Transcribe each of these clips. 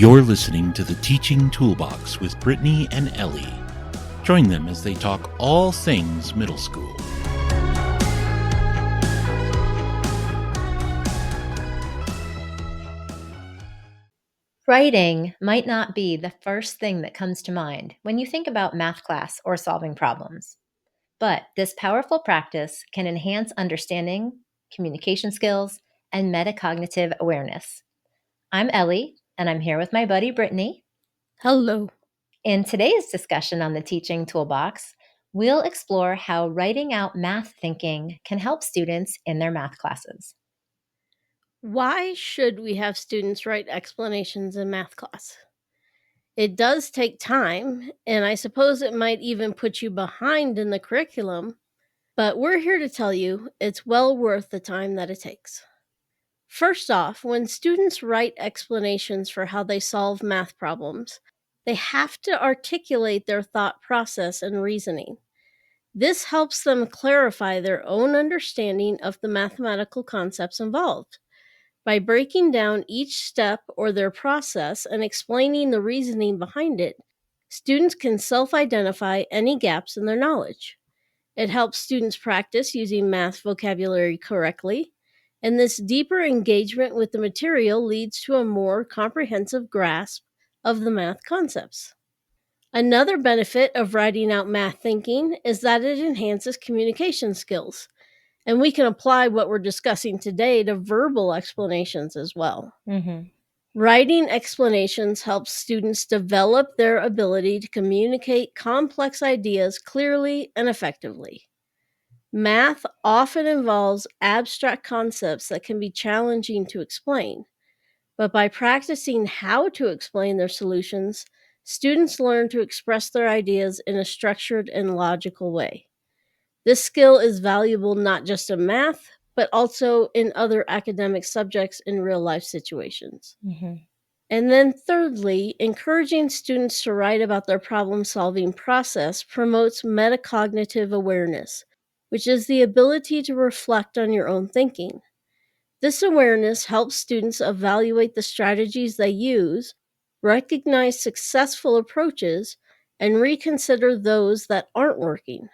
You're listening to the Teaching Toolbox with Brittany and Ellie. Join them as they talk all things middle school. Writing might not be the first thing that comes to mind when you think about math class or solving problems. But this powerful practice can enhance understanding, communication skills, and metacognitive awareness. I'm Ellie, and I'm here with my buddy Brittany. Hello. In today's discussion on the Teaching Toolbox, we'll explore how writing out math thinking can help students in their math classes. Why should we have students write explanations in math class? It does take time, and I suppose it might even put you behind in the curriculum, but we're here to tell you it's well worth the time that it takes. First off, when students write explanations for how they solve math problems, they have to articulate their thought process and reasoning. This helps them clarify their own understanding of the mathematical concepts involved. By breaking down each step or their process and explaining the reasoning behind it, students can self-identify any gaps in their knowledge. It helps students practice using math vocabulary correctly, and this deeper engagement with the material leads to a more comprehensive grasp of the math concepts. Another benefit of writing out math thinking is that it enhances communication skills. And we can apply what we're discussing today to verbal explanations as well. Writing explanations helps students develop their ability to communicate complex ideas clearly and effectively. Math often involves abstract concepts that can be challenging to explain, but by practicing how to explain their solutions, students learn to express their ideas in a structured and logical way. This skill is valuable not just in math, but also in other academic subjects in real-life situations. And then thirdly, encouraging students to write about their problem-solving process promotes metacognitive awareness, which is the ability to reflect on your own thinking. This awareness helps students evaluate the strategies they use, recognize successful approaches, and reconsider those that aren't working.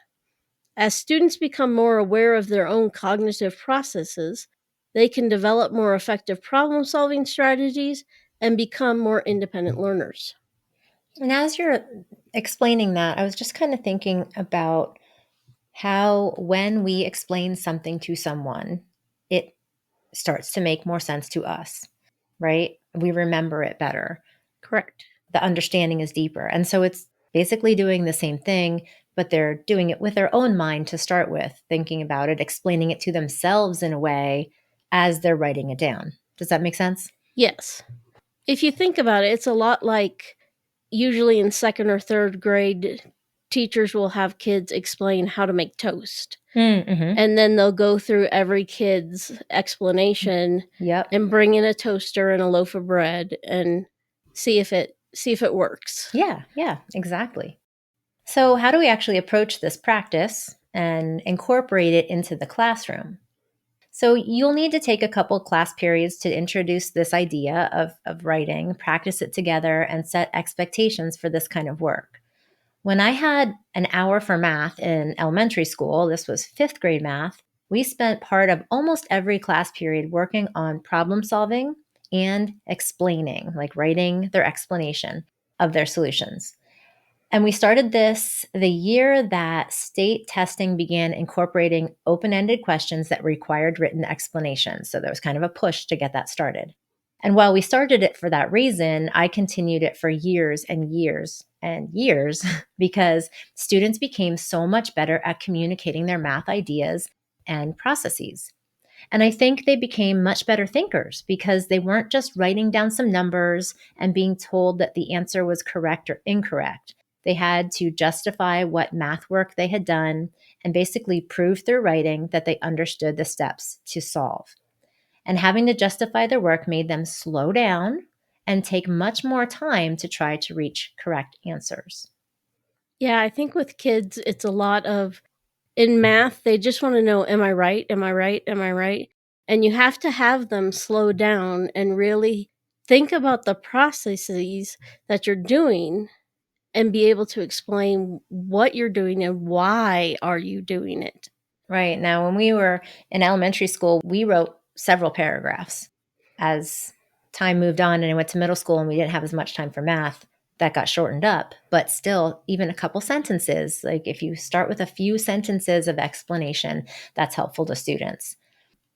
As students become more aware of their own cognitive processes, they can develop more effective problem-solving strategies and become more independent learners. And as you're explaining that, I was just kind of thinking about how when we explain something to someone, it starts to make more sense to us, right? We remember it better. Correct. The understanding is deeper. And so it's basically doing the same thing, but they're doing it with their own mind to start with, thinking about it, explaining it to themselves in a way as they're writing it down. Does that make sense? Yes. If you think about it, it's a lot like usually in second or third grade, teachers will have kids explain how to make toast. And then they'll go through every kid's explanation and bring in a toaster and a loaf of bread and see if it works. Yeah, exactly. So how do we actually approach this practice and incorporate it into the classroom? So you'll need to take a couple class periods to introduce this idea of writing, practice it together, and set expectations for this kind of work. When I had an hour for math in elementary school, this was 5th grade math, we spent part of almost every class period working on problem solving and explaining, like writing their explanation of their solutions. And we started this the year that state testing began incorporating open-ended questions that required written explanations. So there was kind of a push to get that started. And while we started it for that reason, I continued it for years and years and years because students became so much better at communicating their math ideas and processes. And I think they became much better thinkers because they weren't just writing down some numbers and being told that the answer was correct or incorrect. They had to justify what math work they had done and basically prove through writing that they understood the steps to solve. And having to justify their work made them slow down and take much more time to try to reach correct answers. Yeah, I think with kids, it's a lot of, in math, they just want to know, am I right? Am I right? Am I right? And you have to have them slow down and really think about the processes that you're doing and be able to explain what you're doing and why are you doing it. Right. Now, when we were in elementary school, we wrote several paragraphs. As time moved on and I went to middle school and we didn't have as much time for math, that got shortened up. But still, even a couple sentences, like if you start with a few sentences of explanation, that's helpful to students.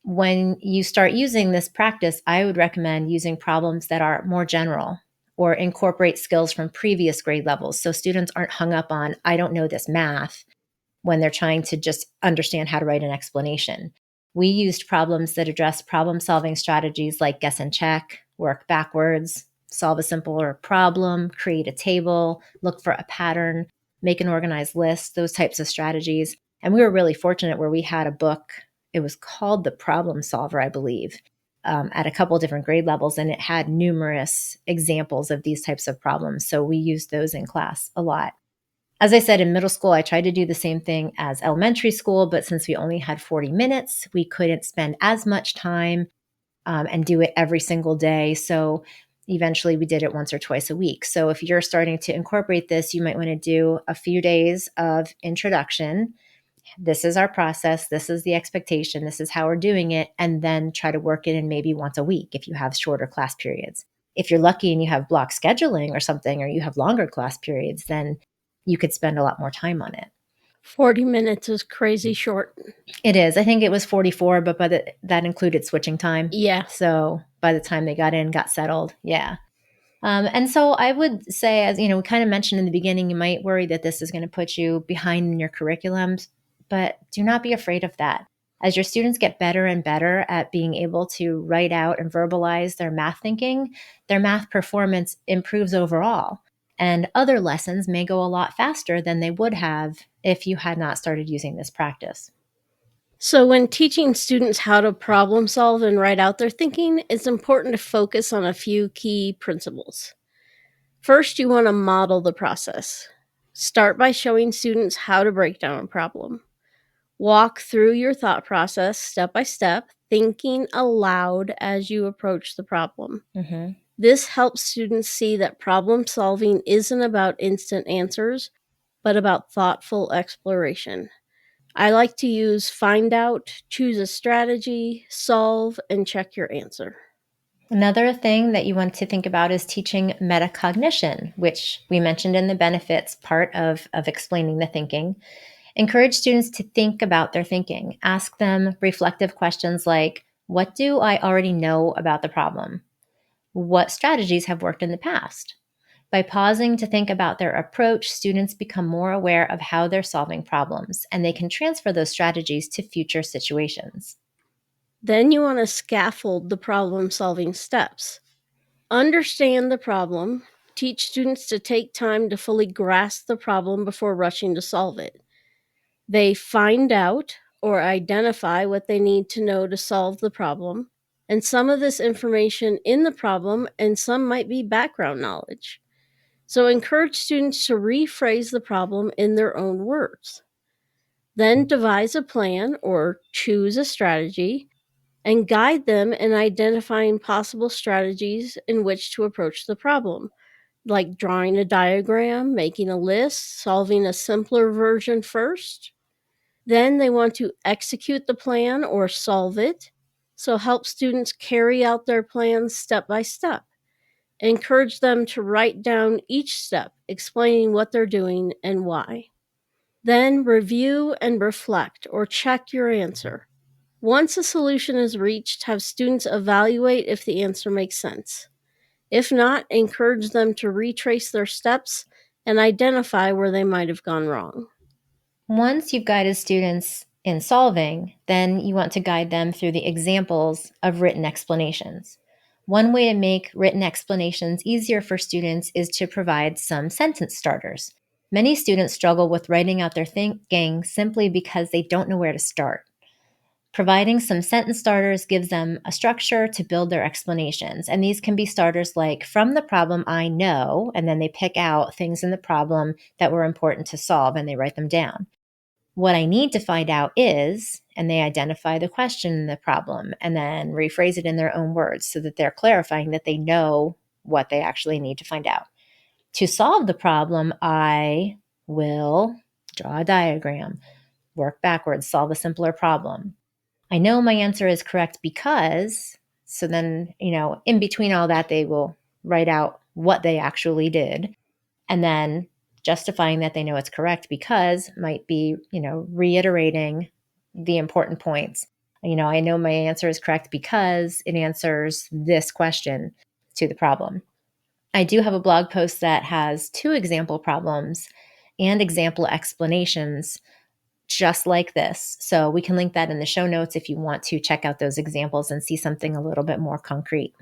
When you start using this practice, I would recommend using problems that are more general or incorporate skills from previous grade levels. So students aren't hung up on, I don't know this math, when they're trying to just understand how to write an explanation. We used problems that address problem-solving strategies like guess and check, work backwards, solve a simpler problem, create a table, look for a pattern, make an organized list, those types of strategies. And we were really fortunate where we had a book. It was called The Problem Solver, I believe, at a couple different grade levels, and it had numerous examples of these types of problems. So we used those in class a lot. As I said, in middle school, I tried to do the same thing as elementary school, but since we only had 40 minutes, we couldn't spend as much time and do it every single day. So eventually we did it once or twice a week. So if you're starting to incorporate this, you might want to do a few days of introduction. This is our process. This is the expectation. This is how we're doing it. And then try to work it in maybe once a week if you have shorter class periods. If you're lucky and you have block scheduling or something, or you have longer class periods, then you could spend a lot more time on it. 40 minutes is crazy short. It is. I think it was 44, but that included switching time. Yeah. So by the time they got settled, yeah. And so I would say, as you know, we kind of mentioned in the beginning, you might worry that this is going to put you behind in your curriculums, but do not be afraid of that. As your students get better and better at being able to write out and verbalize their math thinking, their math performance improves overall. And other lessons may go a lot faster than they would have if you had not started using this practice. So when teaching students how to problem solve and write out their thinking, it's important to focus on a few key principles. First, you want to model the process. Start by showing students how to break down a problem. Walk through your thought process step by step, thinking aloud as you approach the problem. Mm-hmm. This helps students see that problem solving isn't about instant answers, but about thoughtful exploration. I like to use find out, choose a strategy, solve, and check your answer. Another thing that you want to think about is teaching metacognition, which we mentioned in the benefits part of explaining the thinking. Encourage students to think about their thinking. Ask them reflective questions like, what do I already know about the problem? What strategies have worked in the past? By pausing to think about their approach, students become more aware of how they're solving problems, and they can transfer those strategies to future situations. Then you want to scaffold the problem-solving steps. Understand the problem. Teach students to take time to fully grasp the problem before rushing to solve it. They find out or identify what they need to know to solve the problem, and some of this information in the problem and some might be background knowledge. So encourage students to rephrase the problem in their own words. Then devise a plan or choose a strategy and guide them in identifying possible strategies in which to approach the problem, like drawing a diagram, making a list, solving a simpler version first. Then they want to execute the plan or solve it, so help students carry out their plans step by step. Encourage them to write down each step, explaining what they're doing and why. Then review and reflect or check your answer. Once a solution is reached, have students evaluate if the answer makes sense. If not, encourage them to retrace their steps and identify where they might have gone wrong. Once you've guided students in solving, then you want to guide them through the examples of written explanations. One way to make written explanations easier for students is to provide some sentence starters. Many students struggle with writing out their thinking simply because they don't know where to start. Providing some sentence starters gives them a structure to build their explanations. And these can be starters like, from the problem I know, and then they pick out things in the problem that were important to solve and they write them down. What I need to find out is, and they identify the question in the problem and then rephrase it in their own words so that they're clarifying that they know what they actually need to find out. To solve the problem, I will draw a diagram, work backwards, solve a simpler problem. I know my answer is correct because, so then, in between all that, they will write out what they actually did. And then justifying that they know it's correct because might be, reiterating the important points. I know my answer is correct because it answers this question to the problem. I do have a blog post that has 2 example problems and example explanations just like this. So we can link that in the show notes if you want to check out those examples and see something a little bit more concrete.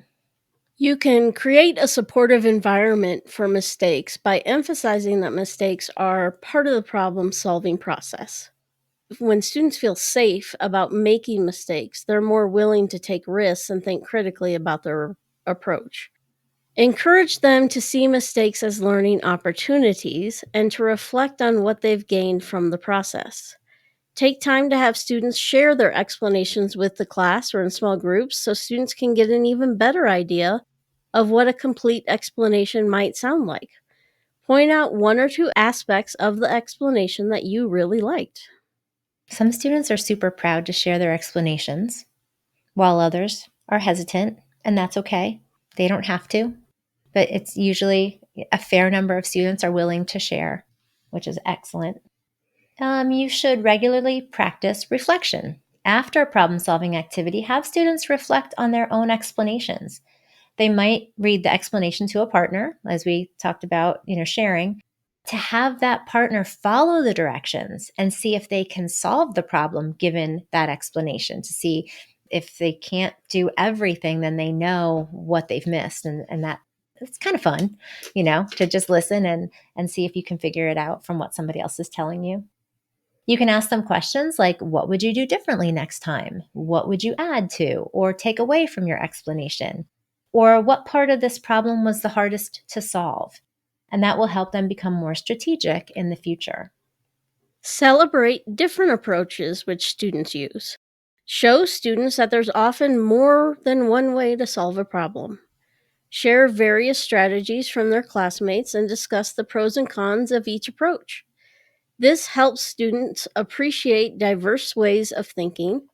You can create a supportive environment for mistakes by emphasizing that mistakes are part of the problem-solving process. When students feel safe about making mistakes, they're more willing to take risks and think critically about their approach. Encourage them to see mistakes as learning opportunities and to reflect on what they've gained from the process. Take time to have students share their explanations with the class or in small groups so students can get an even better idea of what a complete explanation might sound like. Point out 1 or 2 aspects of the explanation that you really liked. Some students are super proud to share their explanations, while others are hesitant, and that's okay. They don't have to, but it's usually a fair number of students are willing to share, which is excellent. You should regularly practice reflection. After a problem-solving activity, have students reflect on their own explanations. They might read the explanation to a partner, as we talked about, sharing, to have that partner follow the directions and see if they can solve the problem given that explanation, to see if they can't do everything, then they know what they've missed. And that it's kind of fun, to just listen and see if you can figure it out from what somebody else is telling you. You can ask them questions like, what would you do differently next time? What would you add to or take away from your explanation? Or what part of this problem was the hardest to solve? And that will help them become more strategic in the future. Celebrate different approaches which students use. Show students that there's often more than one way to solve a problem. Share various strategies from their classmates and discuss the pros and cons of each approach. This helps students appreciate diverse ways of thinking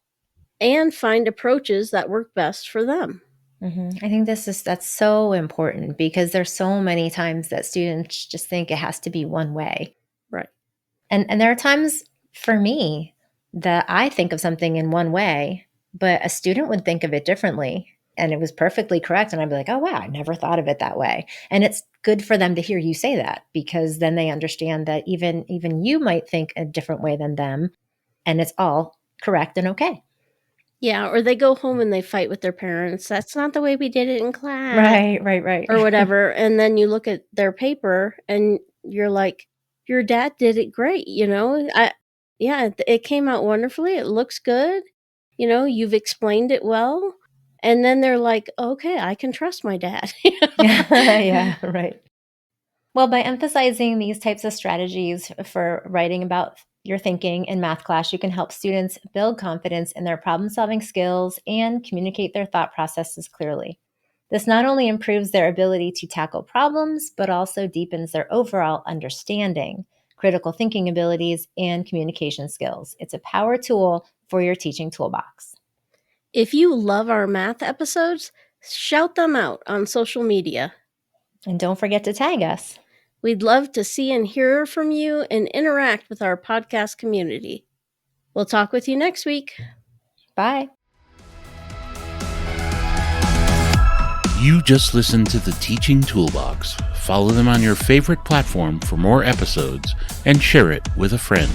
and find approaches that work best for them. I think that's so important because there's so many times that students just think it has to be one way. Right. And there are times for me that I think of something in one way, but a student would think of it differently and it was perfectly correct. And I'd be like, oh, wow, I never thought of it that way. And it's good for them to hear you say that because then they understand that even you might think a different way than them and it's all correct and okay. Yeah, or they go home and they fight with their parents. That's not the way we did it in class. Right. Or whatever. And then you look at their paper and you're like, your dad did it great, it came out wonderfully. It looks good. You've explained it well. And then they're like, okay, I can trust my dad. Yeah, right. Well, by emphasizing these types of strategies for writing about your thinking in math class, you can help students build confidence in their problem-solving skills and communicate their thought processes clearly. This not only improves their ability to tackle problems, but also deepens their overall understanding, critical thinking abilities, and communication skills. It's a power tool for your teaching toolbox. If you love our math episodes, shout them out on social media. And don't forget to tag us. We'd love to see and hear from you and interact with our podcast community. We'll talk with you next week. Bye. You just listened to the Teaching Toolbox. Follow them on your favorite platform for more episodes and share it with a friend.